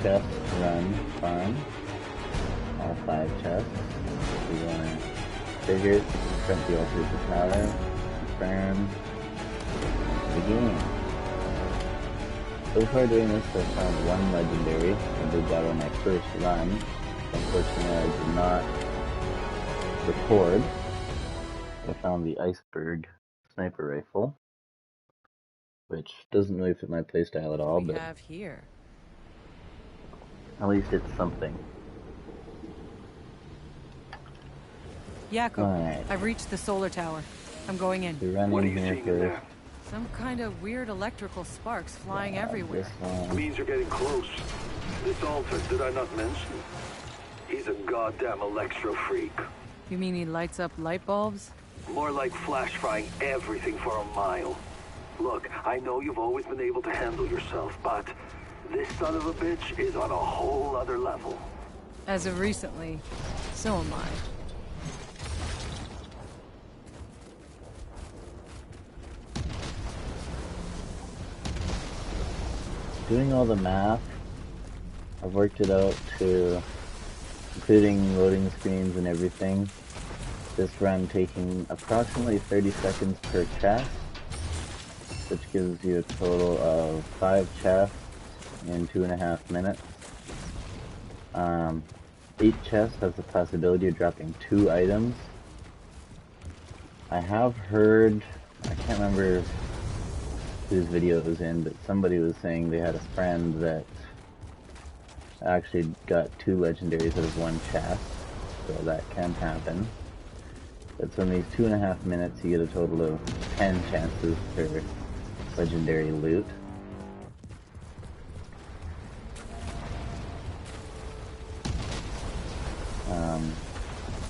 chest run farm. All 5 chests. We want figures, print the ultra power, confirm, begin. So far doing this, I found 1 legendary. I did that on my first run. Unfortunately, I did not record. I found the iceberg sniper rifle, which doesn't really fit my playstyle at all, but have here. At least it's something. Jakob, Alright. I've reached the solar tower. I'm going in. We're running here first. Some kind of weird electrical sparks flying everywhere. Means you're getting close. This altar, did I not mention? He's a goddamn electro freak. You mean he lights up light bulbs? More like flash frying everything for a mile. Look, I know you've always been able to handle yourself, but this son of a bitch is on a whole other level. As of recently, so am I. Doing all the math, I've worked it out to, including loading screens and everything, this run taking approximately 30 seconds per chest, which gives you a total of 5 chests in 2.5 minutes. Each chest has the possibility of dropping 2 items. I have heard, I can't remember whose video it was in, but somebody was saying they had a friend that actually got 2 legendaries out of 1 chest, so that can happen. But so in these 2.5 minutes you get a total of 10 chances for legendary loot.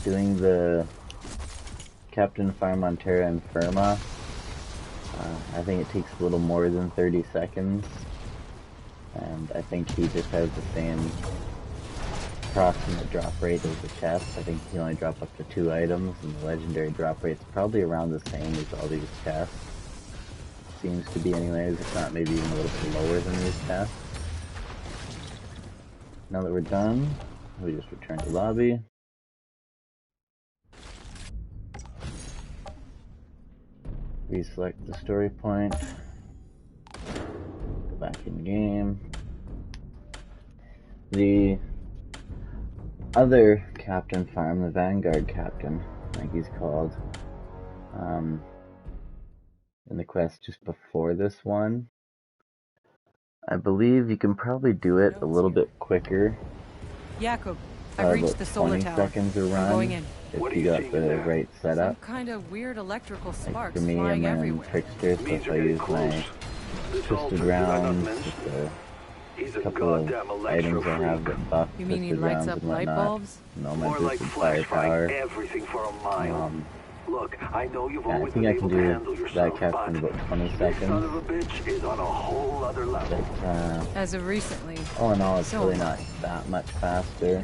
Doing the Captain Farm on Terra Infirma, I think it takes a little more than 30 seconds, and I think he just has the same approximate drop rate as the chest. I think he only drop up to 2 items, and the legendary drop rate's probably around the same as all these chests. Seems to be anyways, if not maybe even a little bit lower than these chests. Now that we're done, we just return to lobby. Reselect the story point. Go back in game. The other Captain Farm, the Vanguard Captain, I think he's called, in the quest just before this one, I believe you can probably do it a little bit quicker. Jakob, I've reached the solar tower. 20 seconds a run. I'm going in. If you got the right setup. Some kind of weird electrical Like sparks for me, flying I'm in everywhere. Trickster, so if I use my Twisted Rounds, just a couple of items I have that buff You mean he Twisted lights Rounds up and light whatnot. bulbs? No, my More like boosted flash firepower. frying everything for a mile. Look, I know you've Yeah, I always think been I can able to handle do yourself, that captain in but about 20 this son seconds. of a bitch is on a whole other level. But, As of recently, all in all, it's so really not that much faster.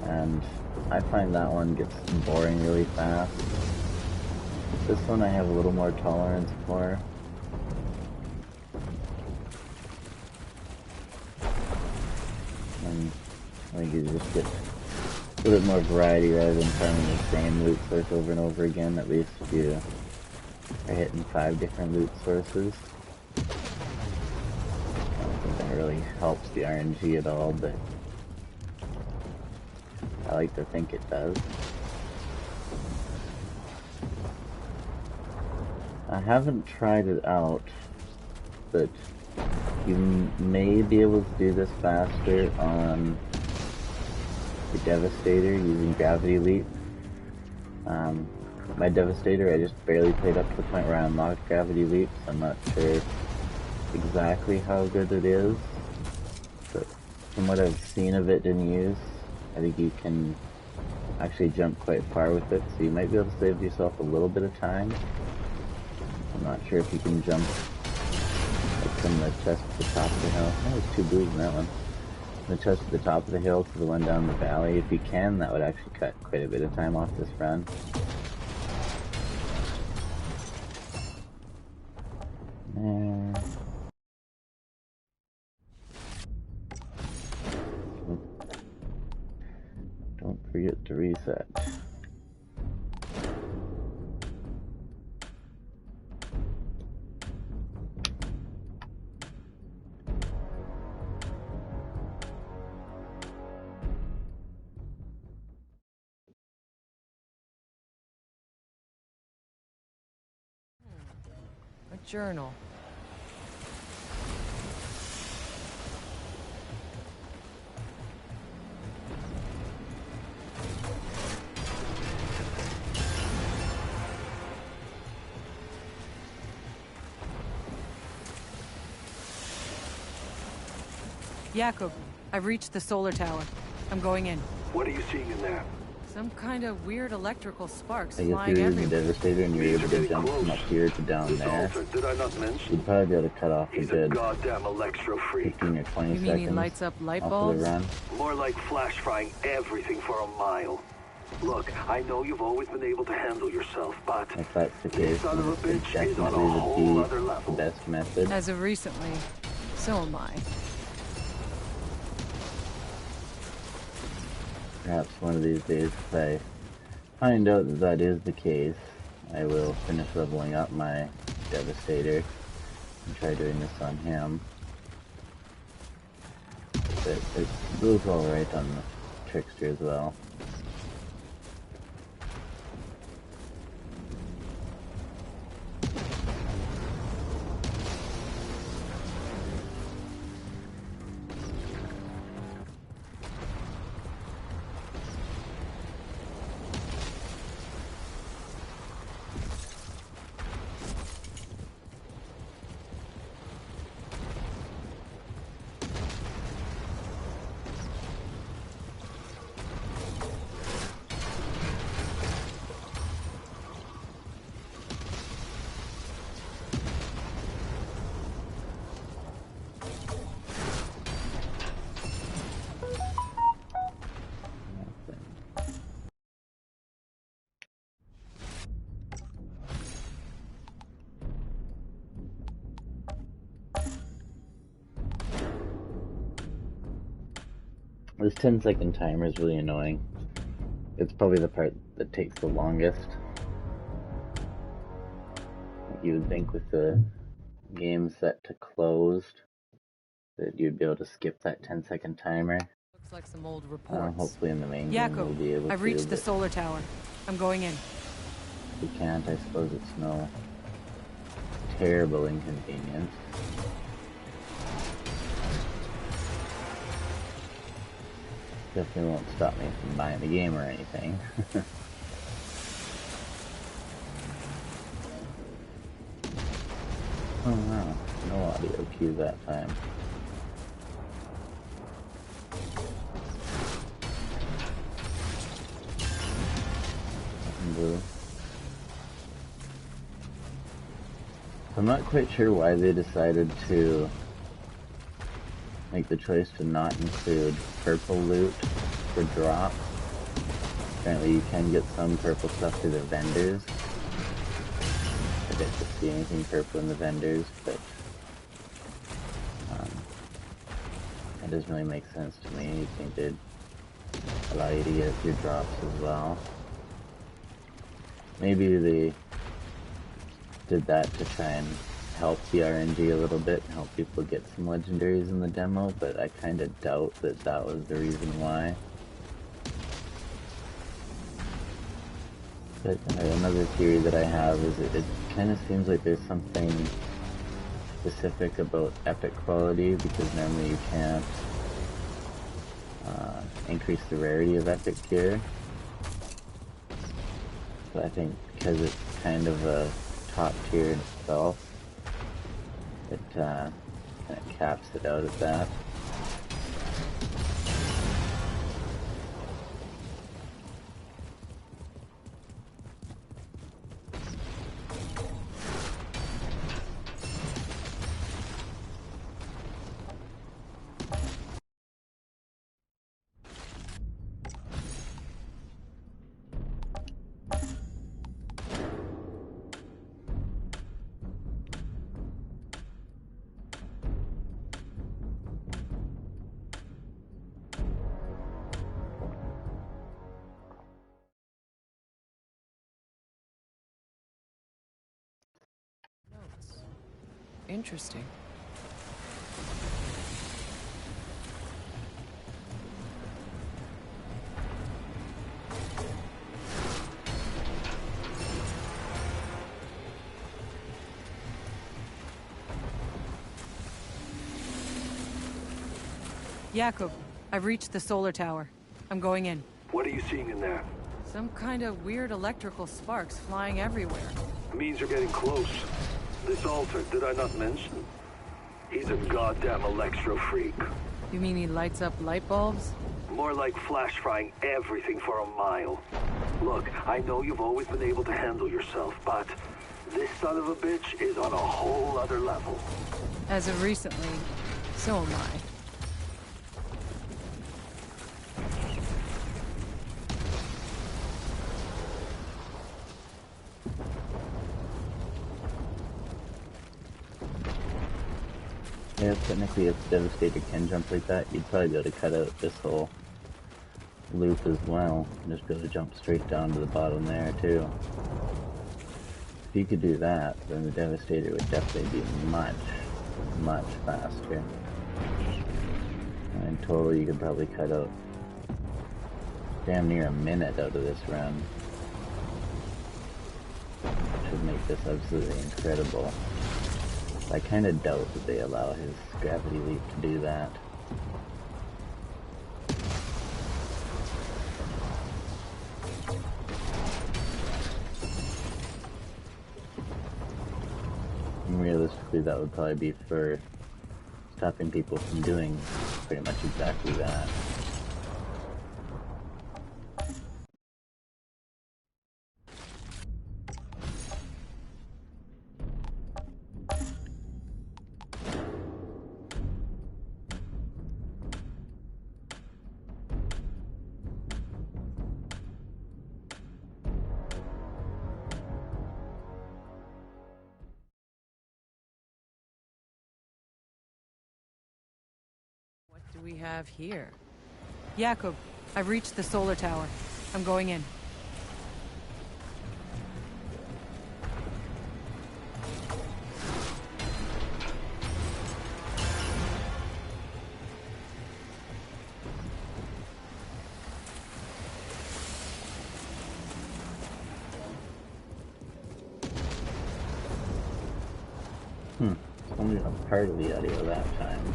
And I find that one gets boring really fast. This one I have a little more tolerance for. And I think you just get a little bit more variety rather than finding the same loot source over and over again. At least if you are hitting 5 different loot sources. I don't think that really helps the RNG at all, but I like to think it does. I haven't tried it out, but you may be able to do this faster on the Devastator using Gravity Leap. My Devastator, I just barely played up to the point where I unlocked Gravity Leap, so I'm not sure exactly how good it is, but from what I've seen of it in use, I think you can actually jump quite far with it, so you might be able to save yourself a little bit of time. I'm not sure if you can jump like from the chest to the top of the hill. Oh, there's 2 blues in that one. From the chest to the top of the hill to the one down the valley. If you can, that would actually cut quite a bit of time off this run. There. forget to reset. A journal. Jakob, I've reached the solar tower. I'm going in. What are you seeing in there? Some kind of weird electrical sparks I guess flying you're using everywhere. Devastator and you're These able are to getting jump from close. up here to down This there. altar, did I not mention? You'd probably be able to cut off a He's a good goddamn electro freak. 15 or 20 You mean seconds he lights up light off bulbs? of the run. More like flash frying everything for a mile. Look, I know you've always been able to handle yourself, but If that's the this case, son of a then it bitch is on a definitely whole would other be the level. best method. As of recently, so am I. Perhaps one of these days, if I find out that that is the case, I will finish leveling up my Devastator and try doing this on him. But it goes alright on the Trickster as well. This 10-second timer is really annoying. It's probably the part that takes the longest. You would think with the game set to closed that you'd be able to skip that 10-second timer. Looks like some old reports. Hopefully in the main game we'll Jakob, be able to. I've reached the but solar tower. I'm going in. if we can't, I suppose it's no terrible inconvenience. Definitely won't stop me from buying the game or anything. Oh wow, no audio cue that time. Blue. I'm not quite sure why they decided to make the choice to not include purple loot for drop. Apparently you can get some purple stuff through the vendors. I didn't see anything purple in the vendors, but that doesn't really make sense to me. You think they'd allow you to get your drops as well. Maybe they did that to try and help the RNG a little bit, help people get some legendaries in the demo, but I kind of doubt that that was the reason why. But another theory that I have is it kind of seems like there's something specific about epic quality, because normally you can't increase the rarity of epic gear. So I think because it's kind of a top tier in itself, it kind of caps it out at that. Interesting. Jakob, I've reached the solar tower. I'm going in. What are you seeing in there? Some kind of weird electrical sparks flying everywhere. Means you're getting close. This altar, did I not mention? He's a goddamn electro freak. You mean he lights up light bulbs? More like flash frying everything for a mile. Look, I know you've always been able to handle yourself, but this son of a bitch is on a whole other level. As of recently, so am I. Yeah, technically if Devastator can jump like that, you'd probably be able to cut out this whole loop as well. And just be able to jump straight down to the bottom there too. If you could do that, then the Devastator would definitely be much, much faster. And in total you could probably cut out damn near a minute out of this run. Which would make this absolutely incredible. I kind of doubt that they allow his gravity leap to do that. And realistically, that would probably be for stopping people from doing pretty much exactly that. What do we have here? Jakob, I've reached the solar tower. I'm going in. Only a part of the audio that time.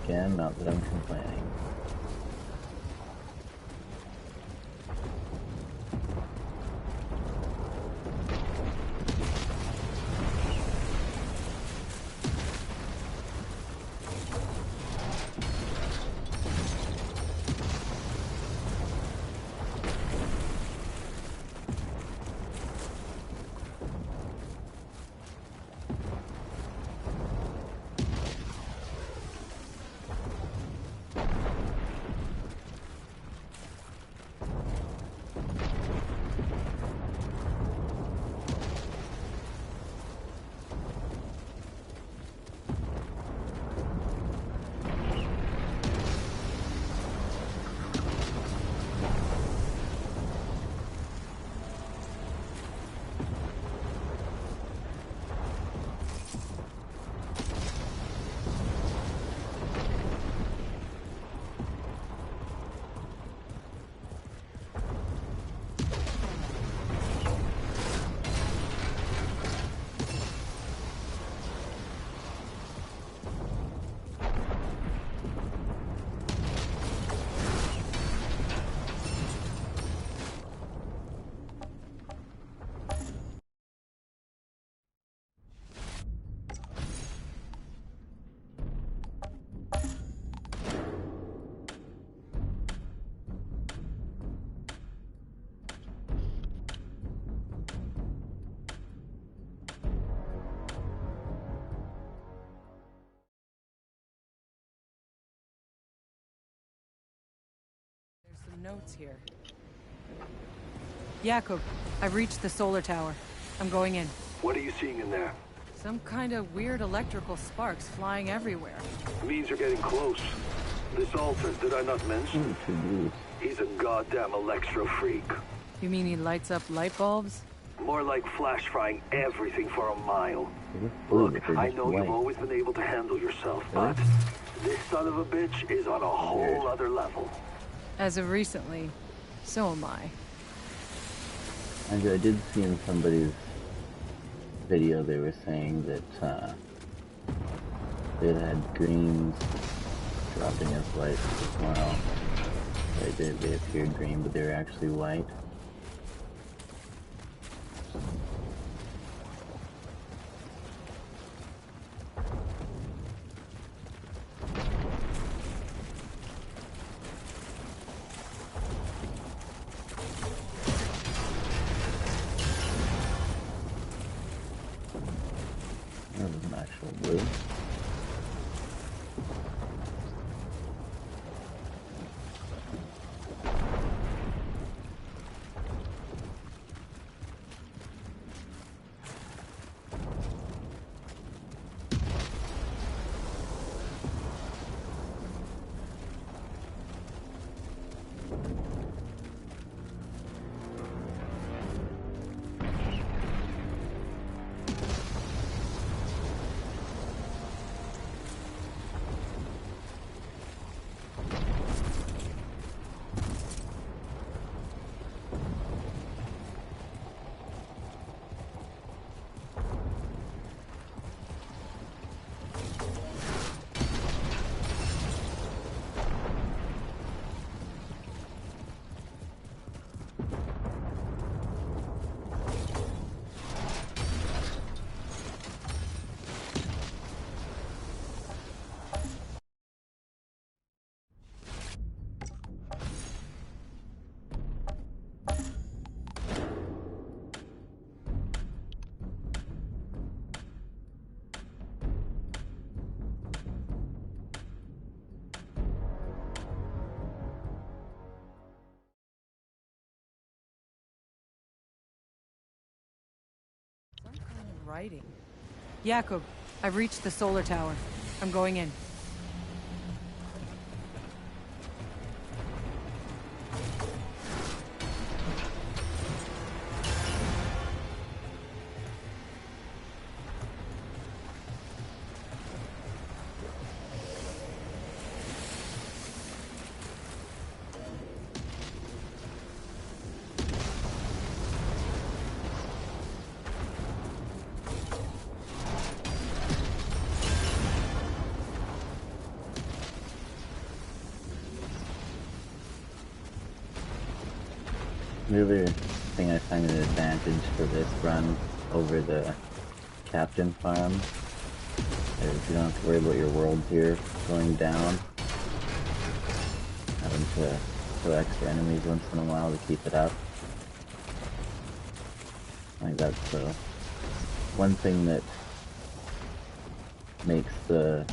Again, not that I'm complaining. Some notes here. Jakob, I've reached the solar tower. I'm going in. What are you seeing in there? Some kind of weird electrical sparks flying everywhere. Means you're getting close. This altar, did I not mention? Introduce. He's a goddamn electro freak. You mean he lights up light bulbs? More like flash frying everything for a mile. They're blue, Look, but they're I just know white. you've always been able to handle yourself, Really? but this son of a bitch is on a whole other level. As of recently, so am I. And I did see in somebody's video they were saying that they had greens dropping as lights as well. They appeared green, but they were actually white. That was an actual blue. Some kind of writing. Jakob, I've reached the solar tower. I'm going in. The other thing I find an advantage for this run over the Captain farm is you don't have to worry about your world tier going down. Having to kill extra enemies once in a while to keep it up. I think that's the one thing that makes the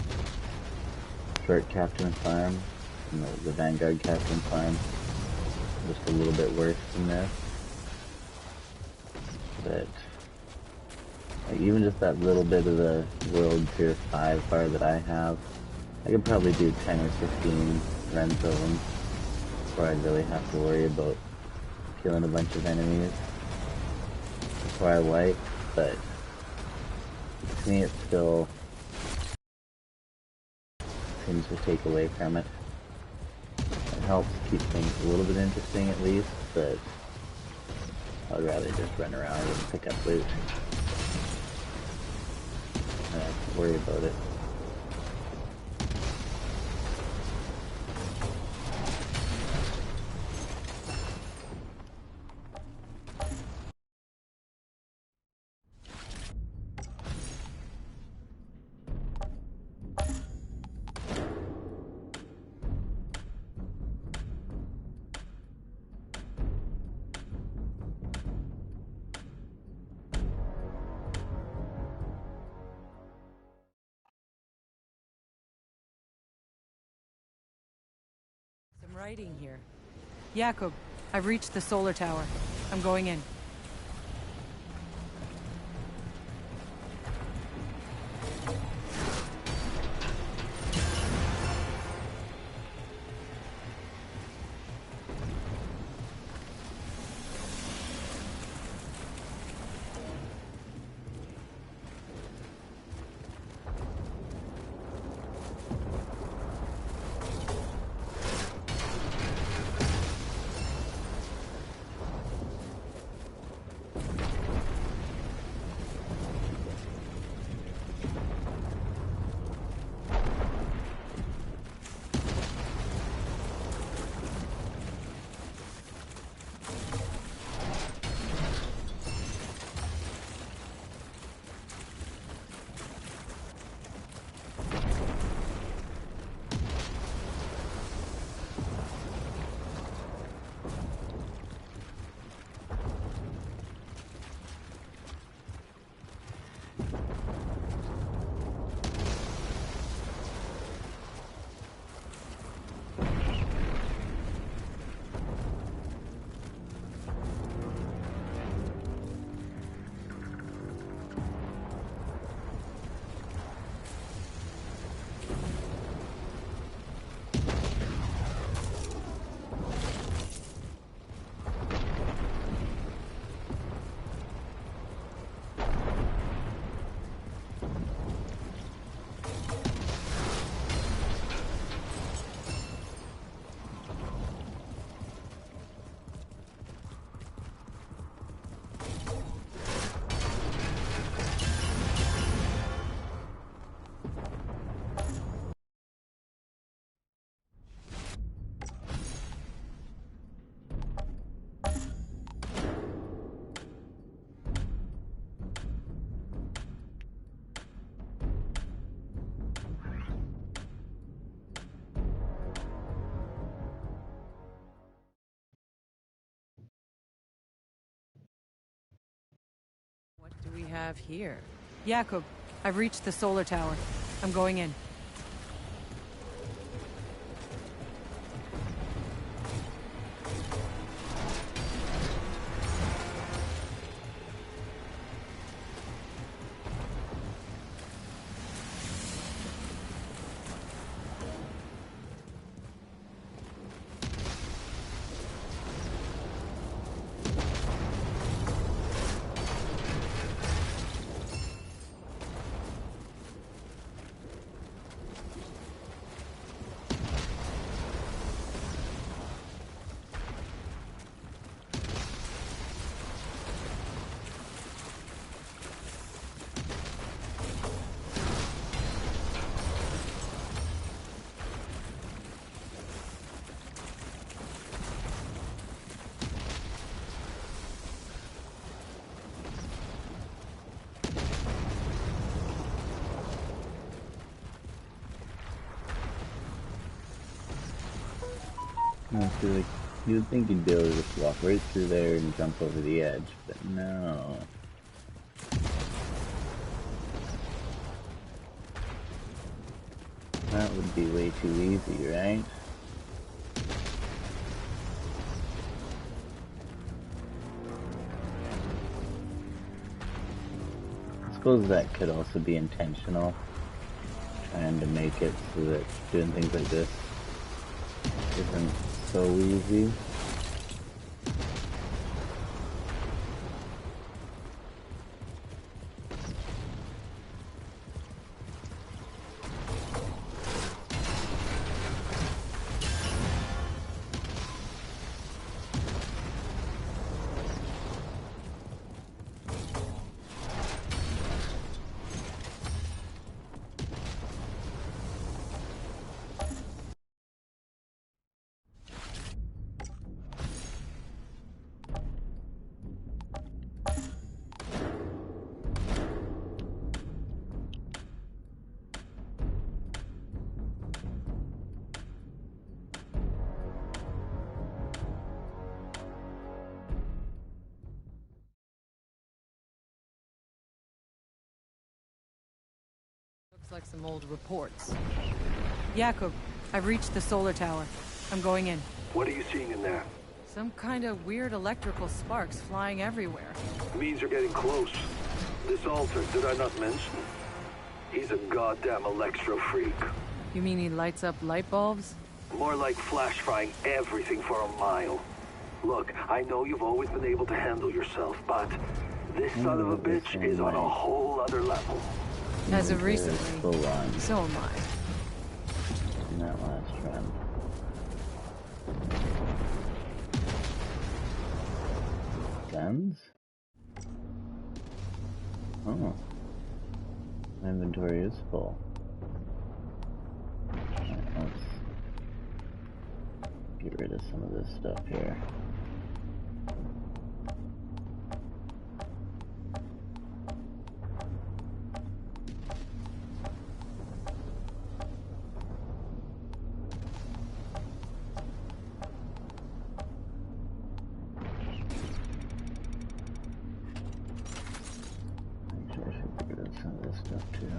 short Captain farm and the Vanguard Captain farm just a little bit worse than this. But like, even just that little bit of the world tier 5 bar that I have, I could probably do 10 or 15 runs of them before I'd really have to worry about killing a bunch of enemies before I wipe. But to me it still seems to take away from it. It helps keep things a little bit interesting at least, but I'd rather just run around and pick up loot. I don't have to worry about it. Some writing here. Jakob, I've reached the solar tower. I'm going in. have here? Jakob, I've reached the solar tower. I'm going in. I feel like you'd think you'd be able to just walk right through there and jump over the edge, but no. That would be way too easy, right? I suppose that could also be intentional, trying to make it so that doing things like this isn't so easy. Looks like some old reports. Jakob, I've reached the solar tower. I'm going in. What are you seeing in there? Some kind of weird electrical sparks flying everywhere. Means you're getting close. This altar, did I not mention? He's a goddamn Electro freak. You mean he lights up light bulbs? More like flash frying everything for a mile. Look, I know you've always been able to handle yourself, but this son of a bitch is on a whole other level. As of recently, so am I. In that last run. Guns? Oh. My inventory is full. Alright, let's get rid of some of this stuff here. Some of this stuff too.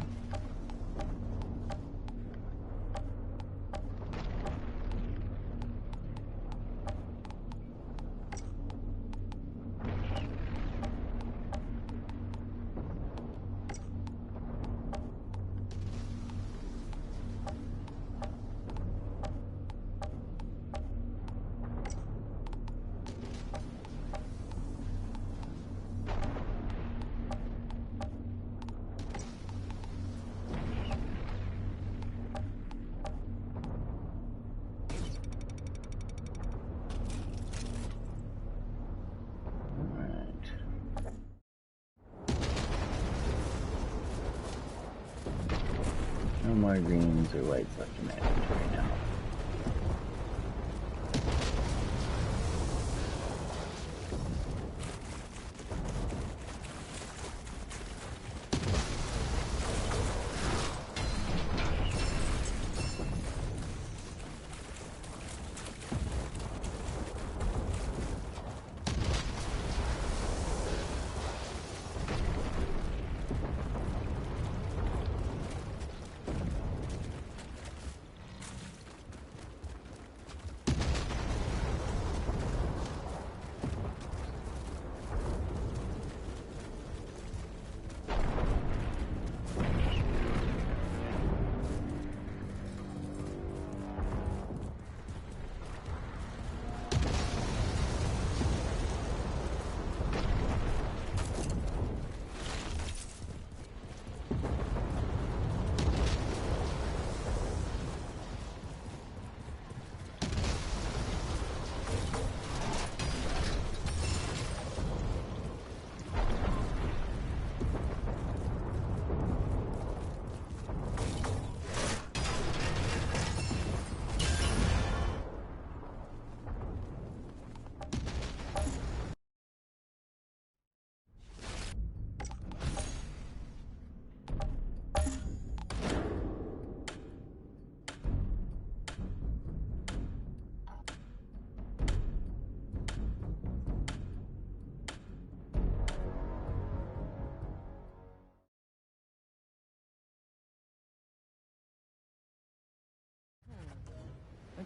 No more greens or whites left in my inventory now.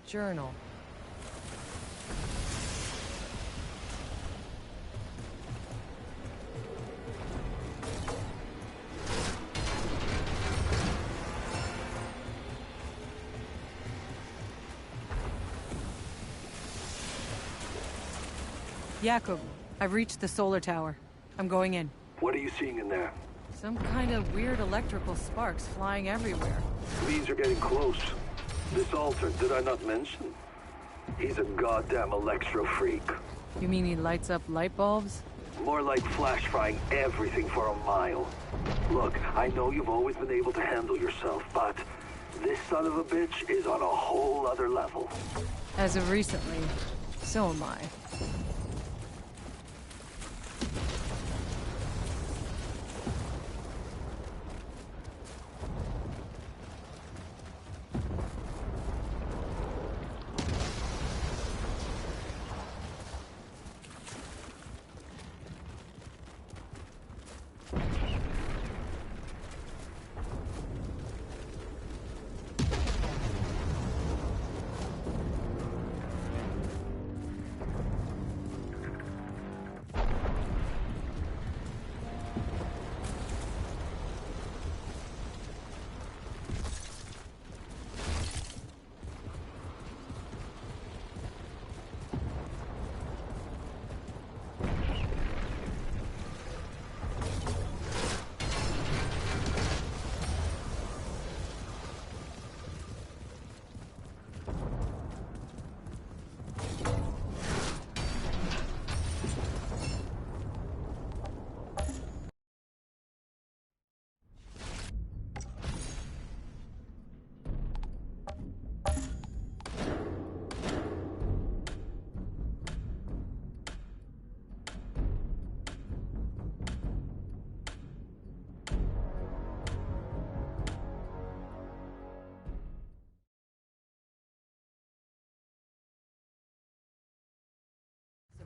journal. Jakob, I've reached the solar tower. I'm going in. What are you seeing in there? Some kind of weird electrical sparks flying everywhere. Means you're getting close. This altar, did I not mention? He's a goddamn electro freak. You mean he lights up light bulbs? More like flash frying everything for a mile. Look, I know you've always been able to handle yourself, but this son of a bitch is on a whole other level. As of recently, so am I.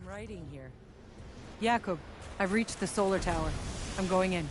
Writing here. Jakob, I've reached the solar tower. I'm going in.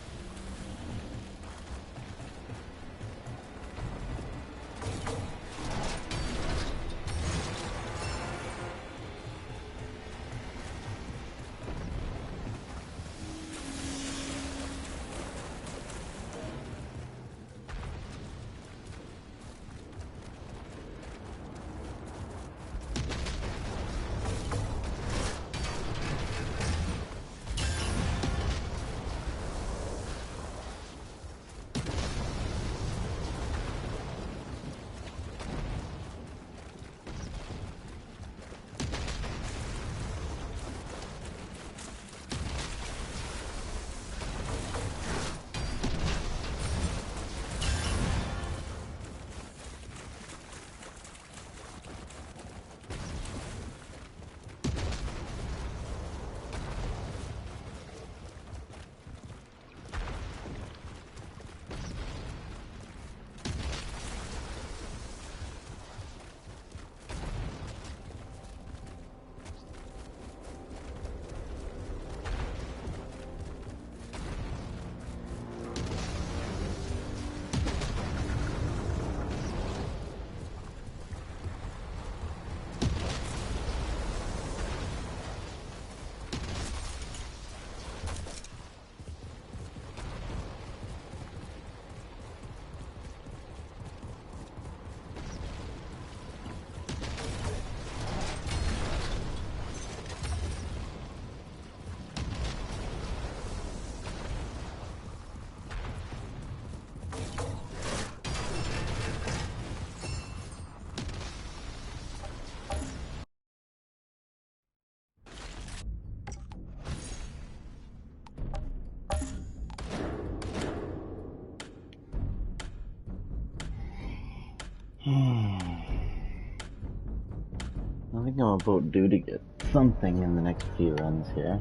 I think I'm about due to get something in the next few runs here.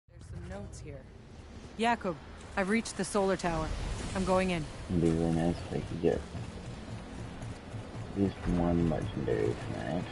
There's some notes here. Jakob, I've reached the solar tower. I'm going in. It'd be really nice if I could get at least one legendary tonight.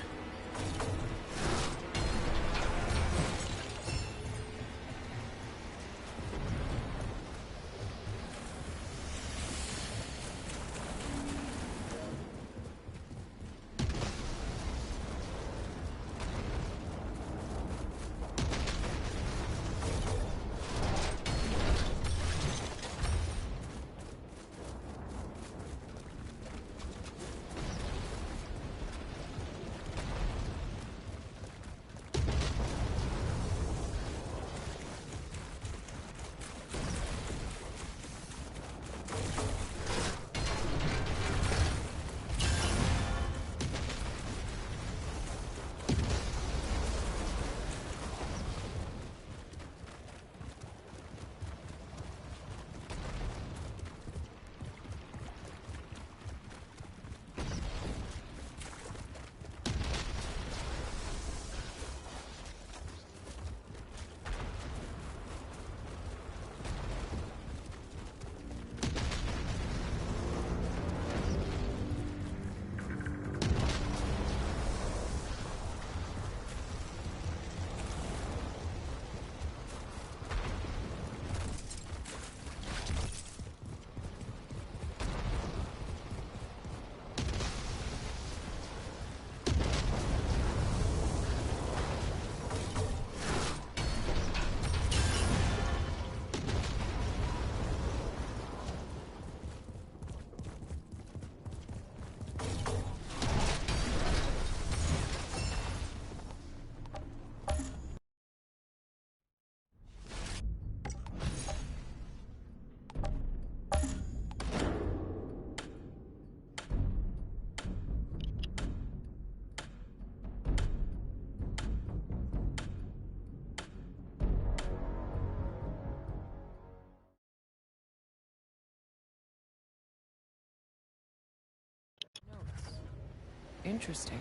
Interesting.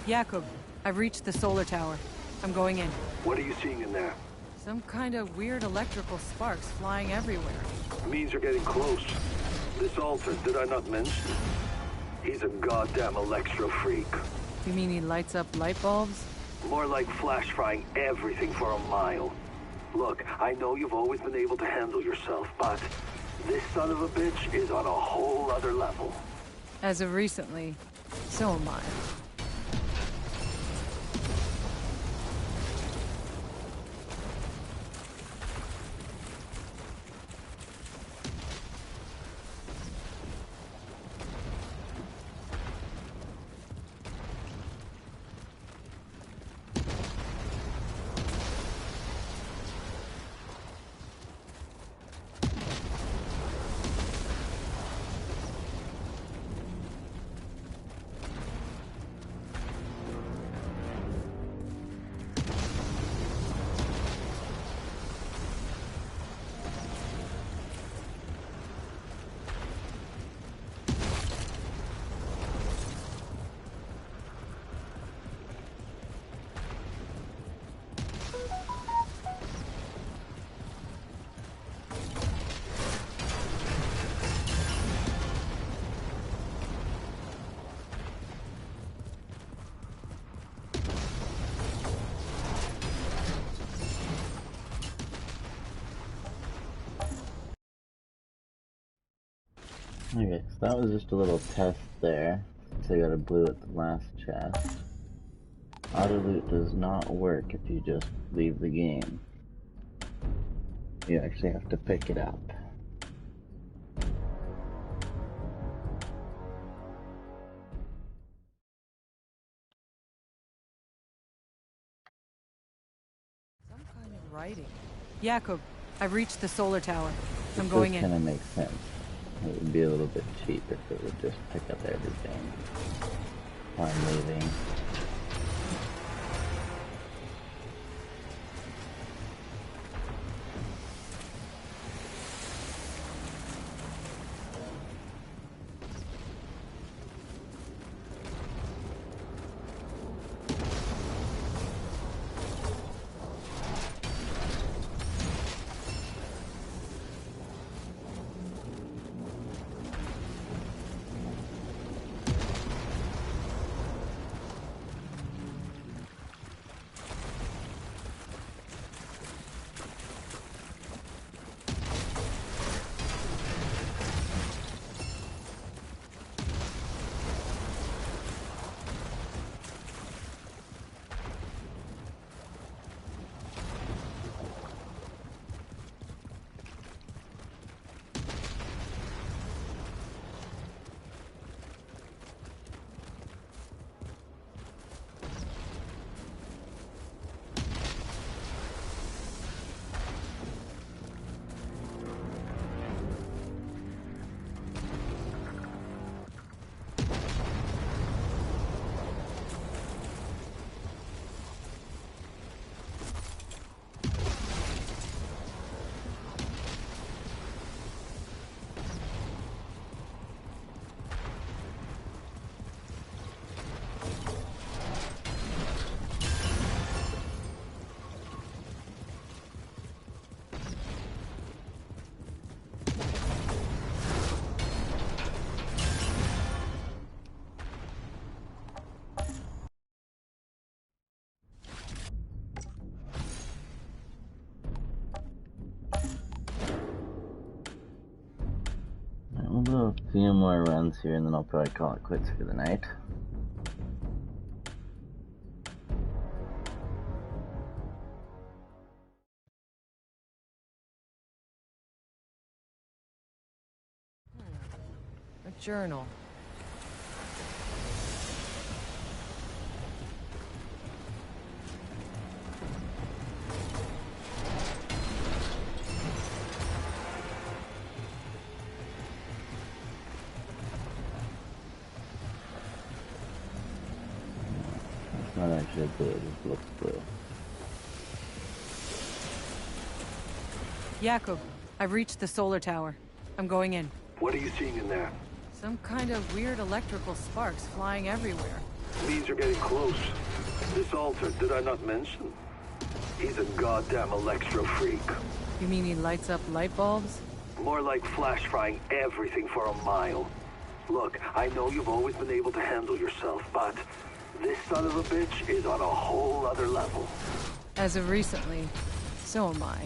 Jakob, I've reached the solar tower. I'm going in. What are you seeing in there? Some kind of weird electrical sparks flying everywhere. Means you're getting close. This altar, did I not mention? He's a goddamn Electro freak. You mean he lights up light bulbs? More like flash frying everything for a mile. Look, I know you've always been able to handle yourself, but this son of a bitch is on a whole other level. As of recently, so am I. Okay, so that was just a little test there, since I got a blue at the last chest. Auto loot does not work if you just leave the game. You actually have to pick it up. Some kind of writing. Jakob, I've reached the solar tower. I'm This going does in. kind of make sense. It would be a little bit cheap if it would just pick up everything while I'm leaving. We'll do a few more runs here and then I'll probably call it quits for the night. A journal. Not actually blue, it just looks blue. Jakob, I've reached the solar tower. I'm going in. What are you seeing in there? Some kind of weird electrical sparks flying everywhere. Means you're getting close. This altar, did I not mention? He's a goddamn electro freak. You mean he lights up light bulbs? More like flash frying everything for a mile. Look, I know you've always been able to handle yourself, but this son of a bitch is on a whole other level. As of recently, so am I.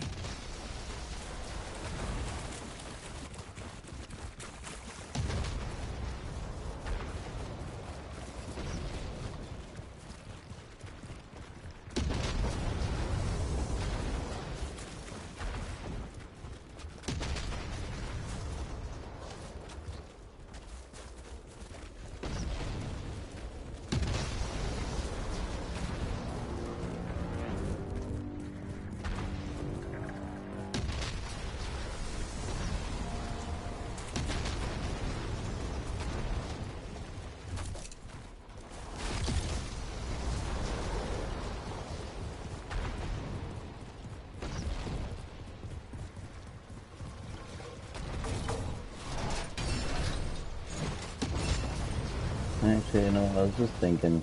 Actually, you know, I was just thinking,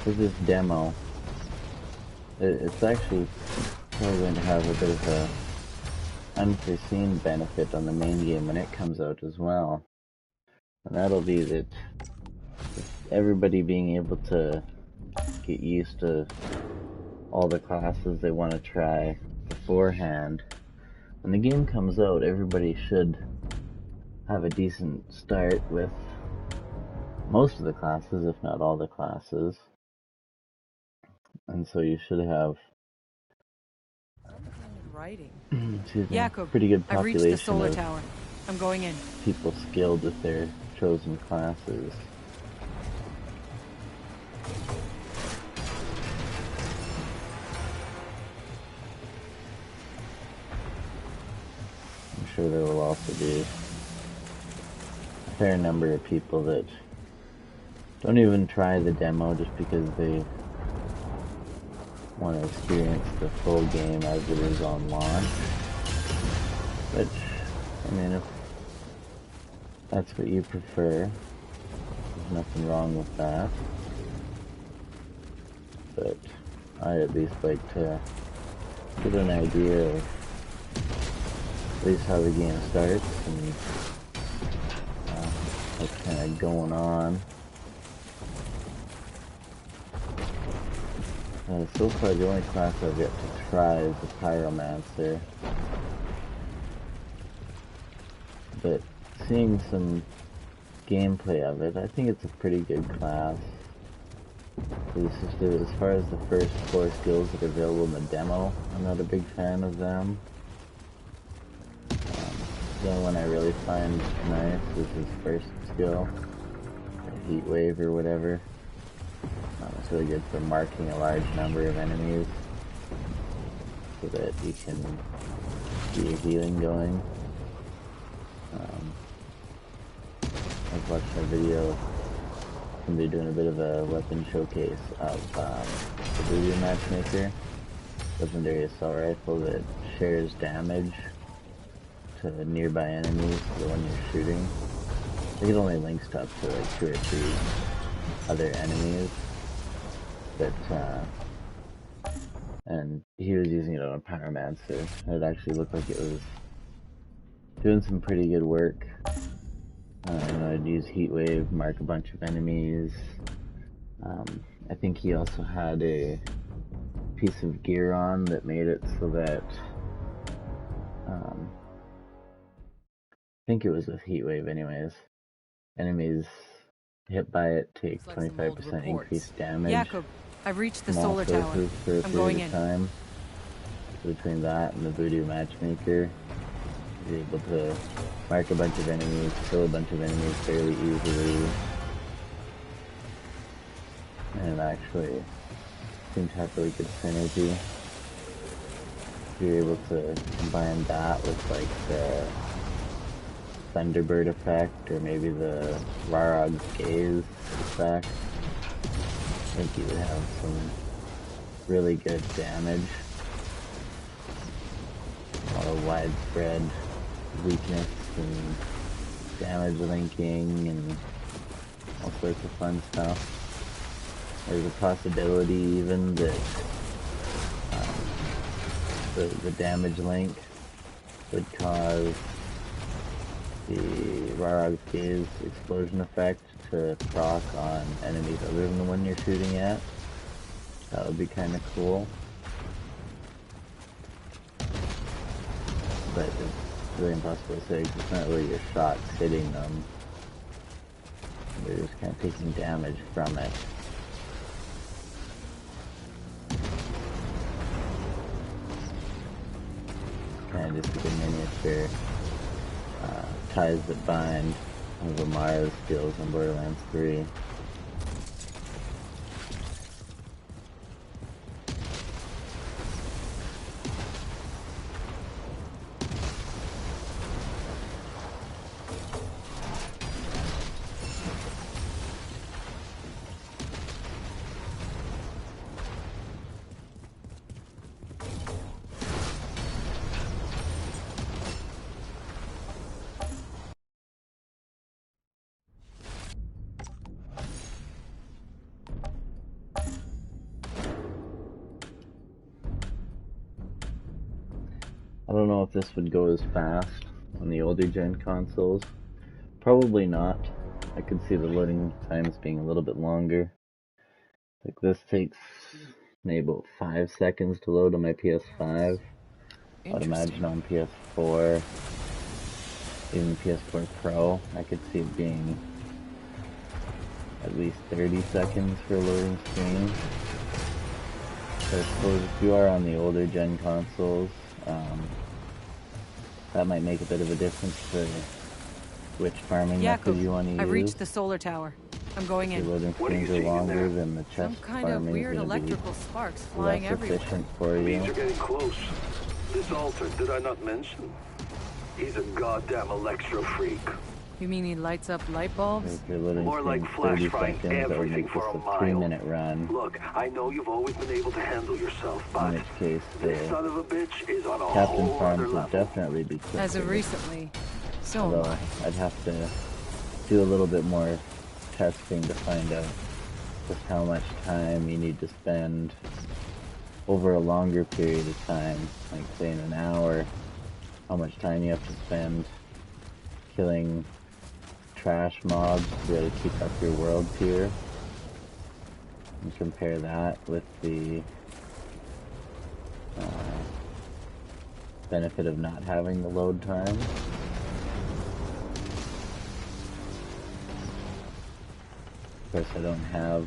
with this demo, it's actually probably going to have a bit of a unforeseen benefit on the main game when it comes out as well. And that'll be that everybody being able to get used to all the classes they want to try beforehand. When the game comes out, everybody should have a decent start with most of the classes, if not all the classes. And so you should have Writing. excuse me, Jakob, pretty good I've reached the population solar of tower. I'm going in. people skilled with their chosen classes. I'm sure there will also be a fair number of people that don't even try the demo just because they want to experience the full game as it is on launch. Which, I mean, if that's what you prefer, there's nothing wrong with that. But I at least like to get an idea of at least how the game starts and what's kind of going on. So far, the only class I've yet to try is the Pyromancer. But seeing some gameplay of it, I think it's a pretty good class. It's just as far as the first 4 skills that are available in the demo, I'm not a big fan of them. The only one I really find nice is his first skill, the Heat Wave or whatever. It's really good for marking a large number of enemies so that you can get your healing going. I was watching a video, somebody doing a bit of a weapon showcase of the Voodoo Matchmaker, legendary assault rifle that shares damage to nearby enemies to the one you're shooting. I think it only links to up to like 2 or 3 other enemies. But, and he was using it on a Pyromancer. It actually looked like it was doing some pretty good work. You know, I'd use Heat Wave, mark a bunch of enemies. I think he also had a piece of gear on that made it so that, I think it was with Heat Wave anyways, enemies hit by it take 25% increased damage. Jakob, I've reached the solar tower. For a I'm going period in. of time. So between that and the Voodoo Matchmaker, you're able to mark a bunch of enemies, kill a bunch of enemies fairly easily, and actually seems to have really good synergy. You're able to combine that with like the Thunderbird effect, or maybe the Rarog's Gaze effect. think he would have some really good damage. A lot of widespread weakness and damage linking and all sorts of fun stuff. There's a possibility even that the damage link would cause the Rarog's Gaze explosion effect to proc on enemies other than the one you're shooting at. That would be kind of cool. But it's really impossible to say because it's not really your shots hitting them. They're just kind of taking damage from it. Kind of just like a miniature ties that bind, one of Amara's skills in Borderlands 3. I don't know if this would go as fast on the older gen consoles. Probably not. I could see the loading times being a little bit longer. Like this takes maybe about 5 seconds to load on my PS5. I'd imagine on PS4, even PS4 Pro, I could see it being at least 30 seconds for a loading screen. So I suppose if you are on the older gen consoles, that might make a bit of a difference for which farming method you want to use. I reached the solar tower. I'm going in. Your loading screens are longer than the chest Some kind of farming weird is going to be electrical sparks flying less everywhere. efficient for you. Bees are getting close. This altar, did I not mention? He's a goddamn electro freak. You mean he lights up light bulbs? If you're loading More like screen flash 30 frying seconds, that would everything make for this a a mile. 3-minute run. Look, I know you've always been able to handle yourself, In but which case, this son the of a bitch is on a Captain whole other farms would level. definitely be quicker. As of recently, so am Although I. I'd have to do a little bit more testing to find out just how much time you need to spend over a longer period of time, like say in an hour, how much time you have to spend killing trash mobs to be able to keep up your world tier, and compare that with the benefit of not having the load time. Of course, I don't have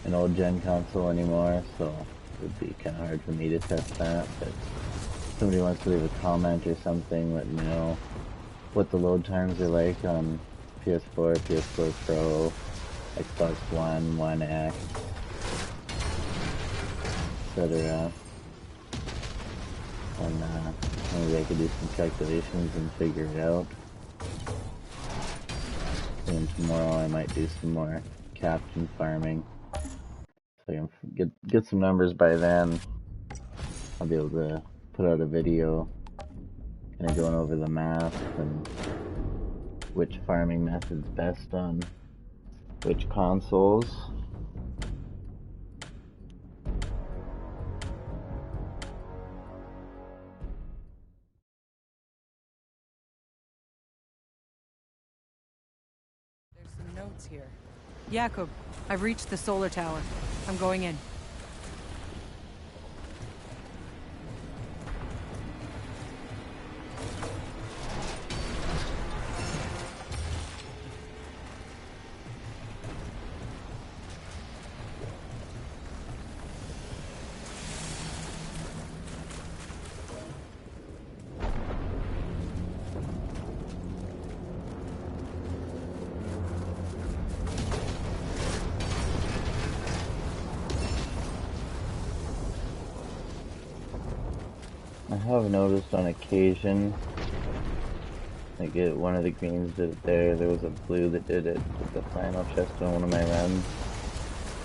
an old gen console anymore, so it would be kind of hard for me to test that, but if somebody wants to leave a comment or something, let me know what the load times are like on PS4, PS4 Pro, Xbox One, One X, etc. And maybe I could do some calculations and figure it out. And tomorrow I might do some more captain farming. So I can get some numbers by then. I'll be able to put out a video kind of going over the math and which farming method's best on which consoles. There's some notes here. Jakob, I've reached the solar tower. I'm going in. I have noticed on occasion, like one of the greens did it there was a blue that did it with the final chest on one of my runs.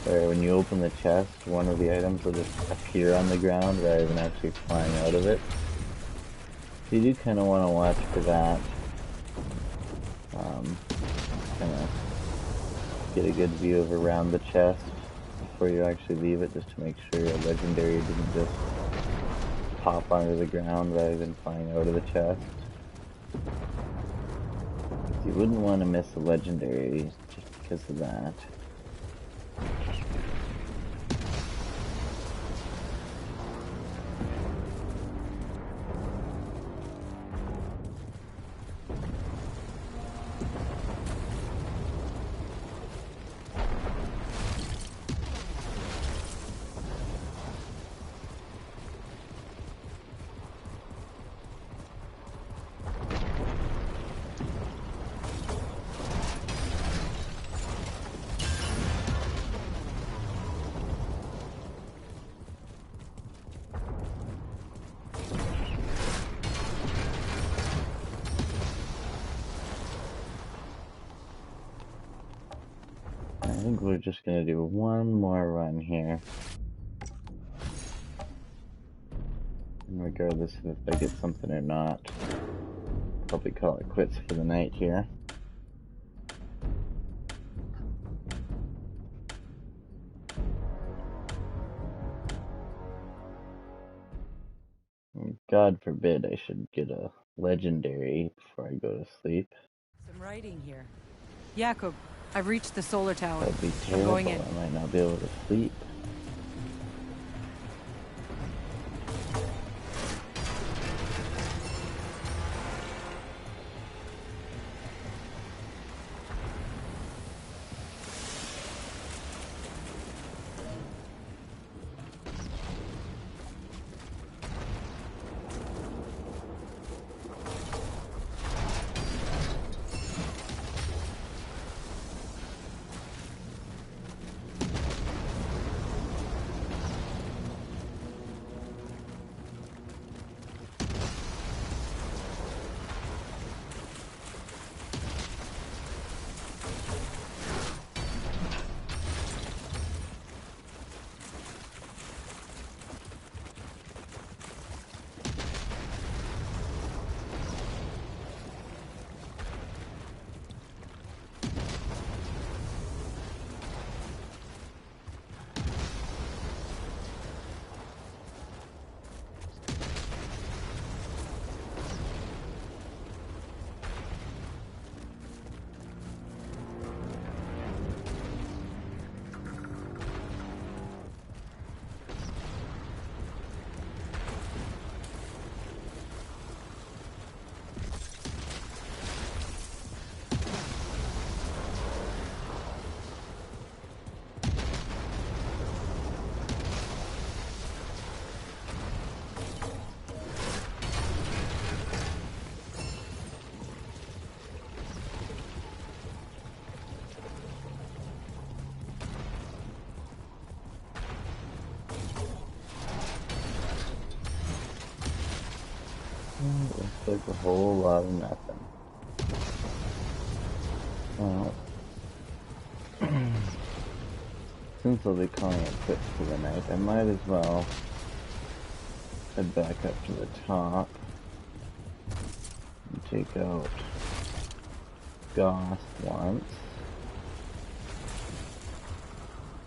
where when you open the chest, one of the items will just appear on the ground rather than actually flying out of it. So you do kind of want to watch for that. Kind of get a good view of around the chest before you actually leave it, just to make sure a legendary didn't just pop onto the ground rather than flying out of the chest. You wouldn't want to miss a legendary just because of that. I think we're just going to do one more run here. And regardless of if I get something or not, probably call it quits for the night here. God forbid I should get a legendary before I go to sleep. Some writing here. Jakob, I've reached the solar tower. That would be I'm terrible. going in. I might not be able to sleep. Looks like a whole lot of nothing. Well, since I'll be calling it quits for the night, I might as well head back up to the top and take out Goth once.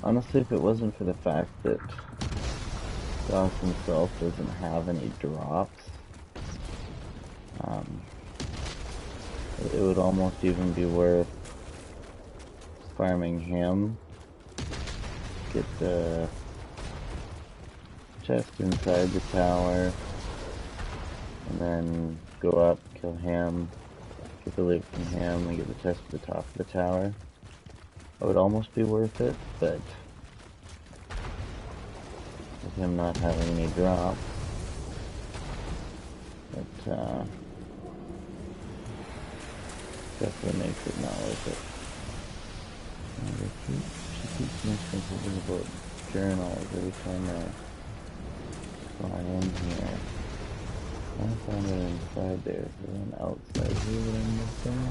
Honestly, if it wasn't for the fact that Goth himself doesn't have any drops, it would almost even be worth farming him. Get the chest inside the tower, and then go up, kill him, get the loot from him, and get the chest to the top of the tower. That would almost be worth it, but with him not having any drops, it definitely makes it not worth it. She keeps mentioning something about journals every time I fly in here. I found it inside there. Is there one outside here that I'm missing?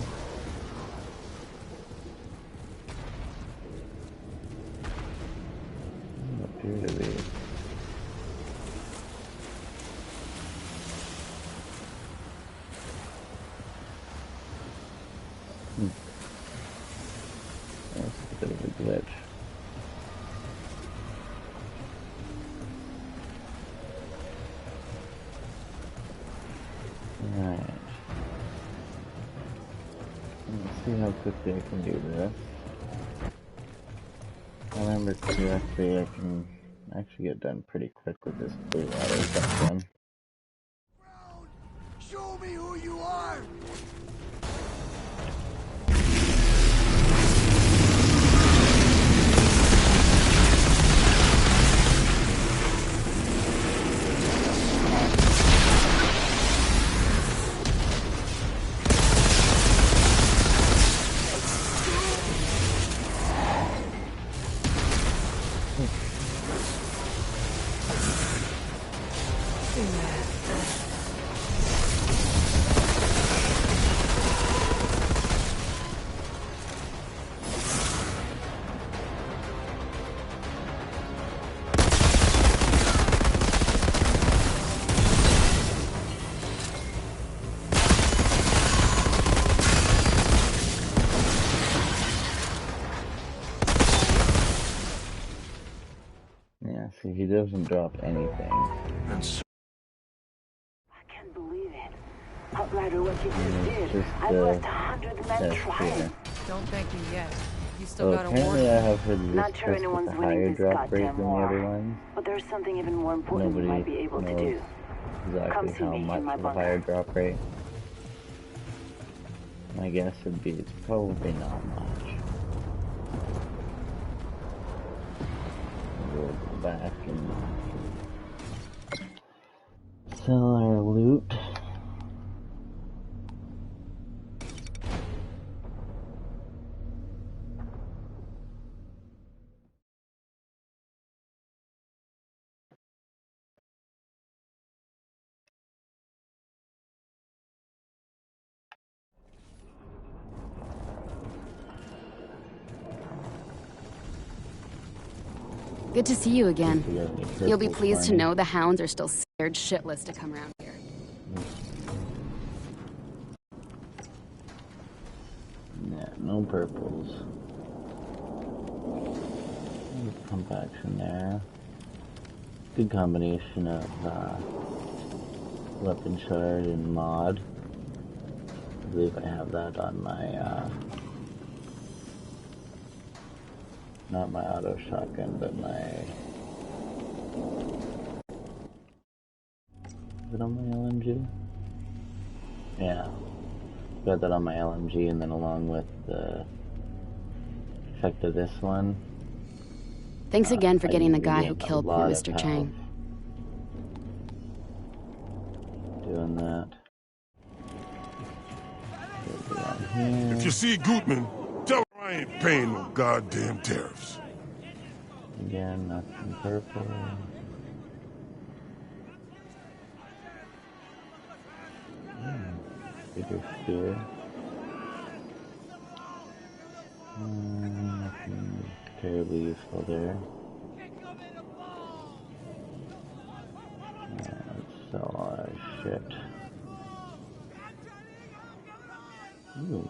see how quickly I can do this. If I remember correctly, I can actually get done pretty quick with this blue water section. Show me who you are! Yeah, see, he doesn't drop anything. And so I can't believe it. Outrider, what you And just it's did. just I've the lost 100 men test trying. here. Don't thank me yet. You still So got a war. apparently I have heard this Not test sure with anyone's a winning higher this drop rate goddamn than the other war. ones. But there's something even more important you Nobody might be able to knows do. Come exactly see how me in much my of a bunker. higher drop rate. My guess would be it's probably not much. We'll go back and sell our loot. Good to see you again. See if we got any You'll be purples pleased for to me. know the hounds are still scared shitless to come around here. Yeah, no purples. Pump action there. Good combination of weapon shard and mod. I believe I have that on my not my auto shotgun, but my... Is it on my LMG? Yeah. Got that on my LMG, and then along with the effect of this one. Thanks again for I getting the usually guy get who a killed poor lot of Mr. Chang. health doing that. Here. if you see Gutman, tell him I ain't paying no goddamn tariffs. Again, nothing purple. Bigger spear. Nothing terribly useful there. Let's sell all our shit. Ooh,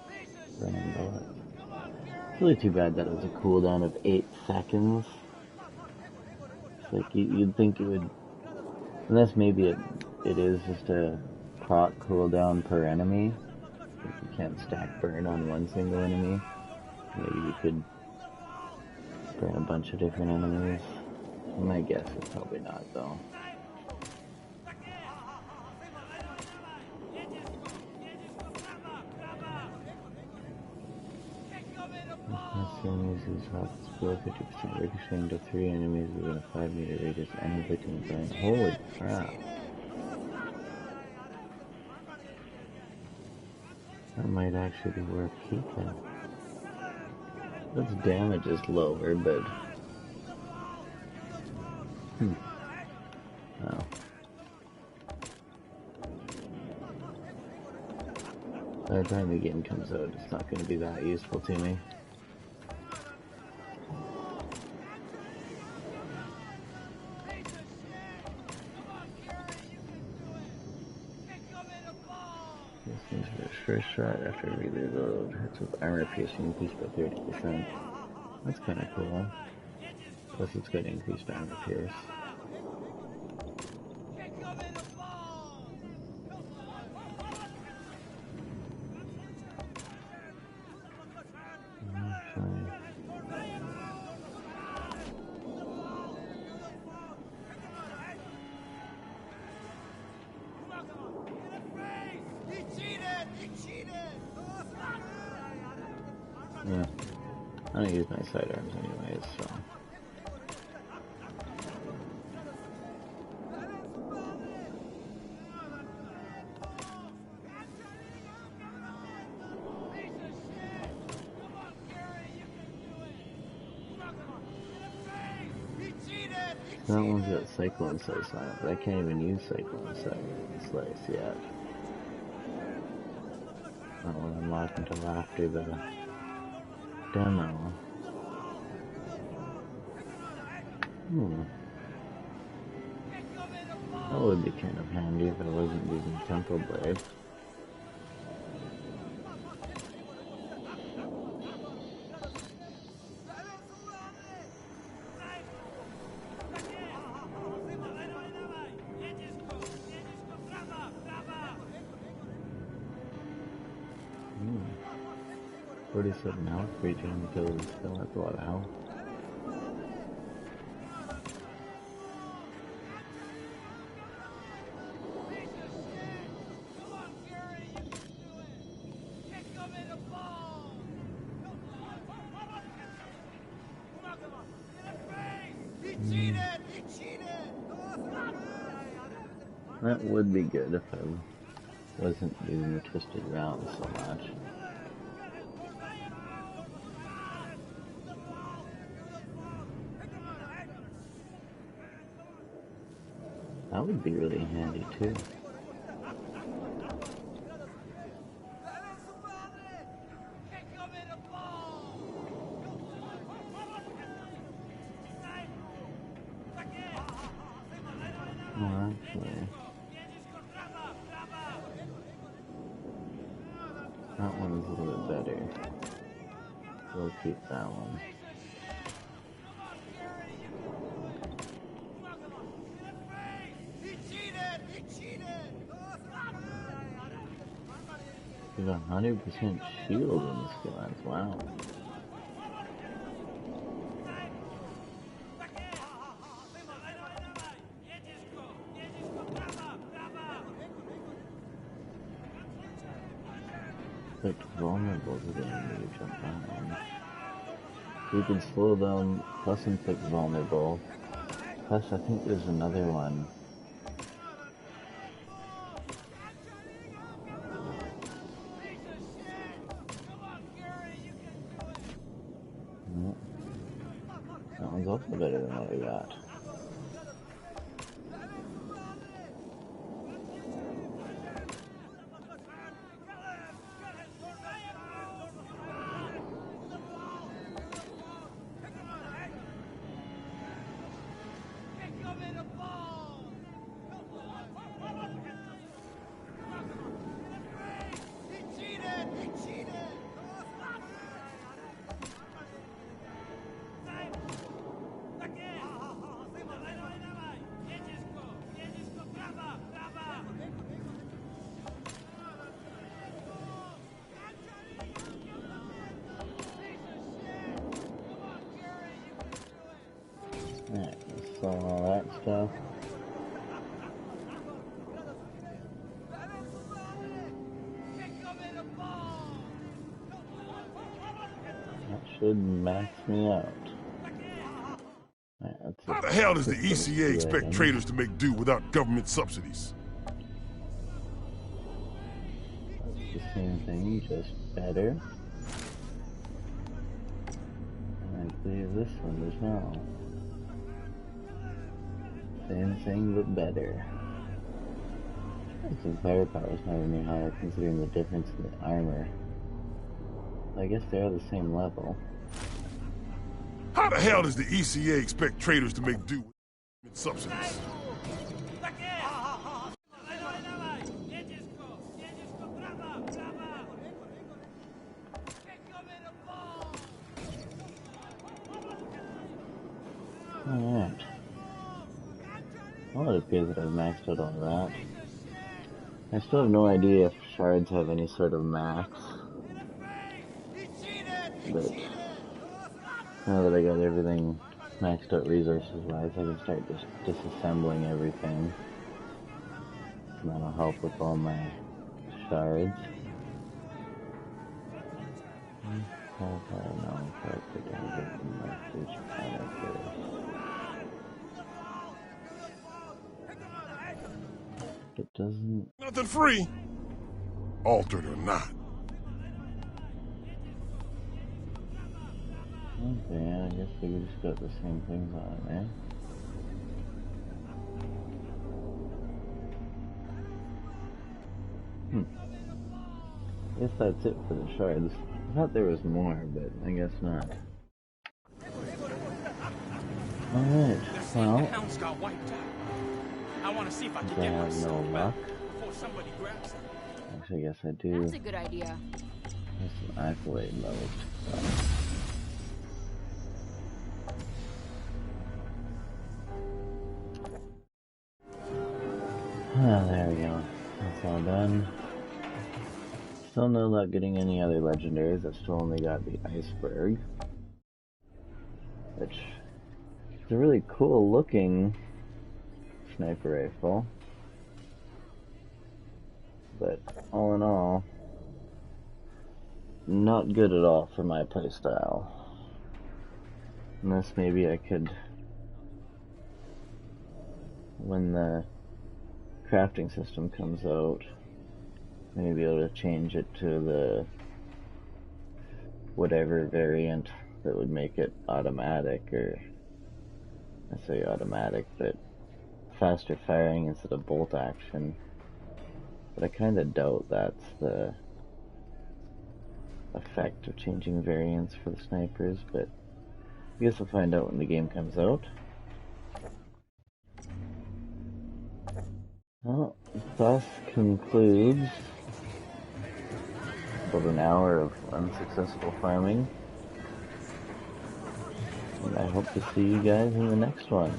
running bullet. It's really too bad that it was a cooldown of 8 seconds. It's like you'd think it would, unless maybe it is just a proc cooldown per enemy. If you can't stack burn on one single enemy, maybe you could burn a bunch of different enemies. My guess is probably not though. Enemies whose health is below 50% ricocheting to 3 enemies within a 5-meter radius. Any victim dying. Holy crap. That might actually be worth keeping. Its damage is lower, but... Oh. By the time the game comes out, it's not going to be that useful to me. Seems for a first shot after a reload. Hits with armor piercing increased by 30%. That's kind of cool. Plus it's got increased armor pierce. I don't use my sidearms anyways, so. That one's got Cyclone Slice on it, but I can't even use Cyclone Slice yet. That one unlocked until after the demo. That would be kind of handy if I wasn't using Temple Blade. Hmm. 47 health for each enemy kill is still that's a lot of health. That would be good if I wasn't using the twisted round so much. That would be really handy too. Oh, actually, that one's a little bit better. We'll keep that one. There's 100% shield in this gun. Wow. Click vulnerable to the enemy jump on. You can slow down plus inflict vulnerable. Plus I think there's another one. That one's also better than what I got. Alright, let's sell all that stuff. That should max me out. Right, How the hell does the ECA expect traders to make do without government subsidies? That's the same thing, just better. And I believe this one as well. Same thing, but better. Some firepower is not any higher considering the difference in the armor. I guess they are the same level. How the hell does the ECA expect traders to make do with subsidies? Alright. Well, it appears that I've maxed out all that. I still have no idea if shards have any sort of max. But now that I got everything maxed out resources wise, I can start just disassembling everything. And that'll help with all my shards. It doesn't. Nothing free, altered or not. Okay, I guess we just got the same things on it, eh? I guess that's it for the shards. I thought there was more, but I guess not. Alright, well, Hounds got wiped out. I want to see if I can since I get my have no stuff back luck, before somebody grabs it. actually I guess I do That's a good idea. have some accolade levels. There we go. That's all done. Still no luck getting any other legendaries. I've still only got the iceberg, which is a really cool looking sniper rifle. But all in all, not good at all for my playstyle. Unless maybe I could, when the crafting system comes out, maybe be able to change it to the whatever variant that would make it automatic, or I say automatic, but faster firing instead of bolt action. But I kind of doubt that's the effect of changing variants for the snipers, but I guess we'll find out when the game comes out. Well, thus concludes about an hour of unsuccessful farming. And I hope to see you guys in the next one.